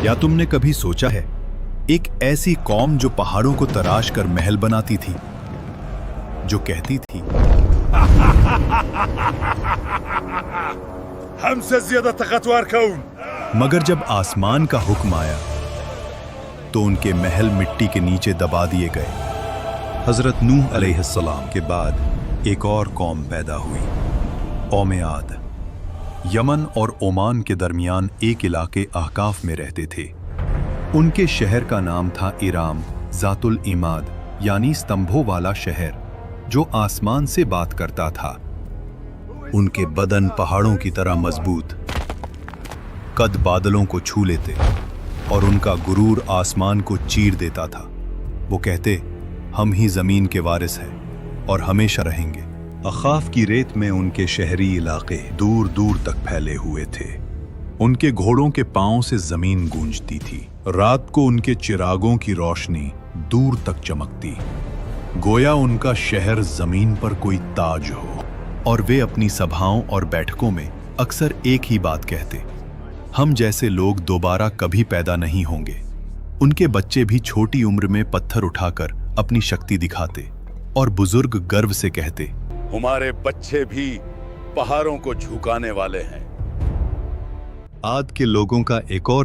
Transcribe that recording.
या तुमने कभी सोचा है, एक ऐसी कौम जो पहाड़ों को तराश कर महल बनाती थी, जो कहती थी हमसे ज्यादा ताकतवर कौन? मगर जब आसमान का हुक्म आया तो उनके महल मिट्टी के नीचे दबा दिए गए। हजरत नूह अलैहिस्सलाम के बाद एक और कौम पैदा हुई, कौम आद। यमन और ओमान के दरमियान एक इलाके अहकाफ में रहते थे। उनके शहर का नाम था इराम जातुल इमाद, यानी स्तंभों वाला शहर, जो आसमान से बात करता था। उनके बदन पहाड़ों की तरह मजबूत, कद बादलों को छू लेते और उनका गुरूर आसमान को चीर देता था। वो कहते, हम ही जमीन के वारिस हैं और हमेशा रहेंगे। अखाफ की रेत में उनके शहरी इलाके दूर दूर तक फैले हुए थे। उनके घोड़ों के पांव से जमीन गूंजती थी। रात को उनके चिरागों की रोशनी दूर तक चमकती, गोया उनका शहर जमीन पर कोई ताज हो। और वे अपनी सभाओं और बैठकों में अक्सर एक ही बात कहते, हम जैसे लोग दोबारा कभी पैदा नहीं होंगे। उनके बच्चे भी छोटी उम्र में पत्थर उठाकर अपनी शक्ति दिखाते और बुजुर्ग गर्व से कहते, हमारे बच्चे भी पहाड़ों को झुकाने वाले हैं। आद के लोगों का एक और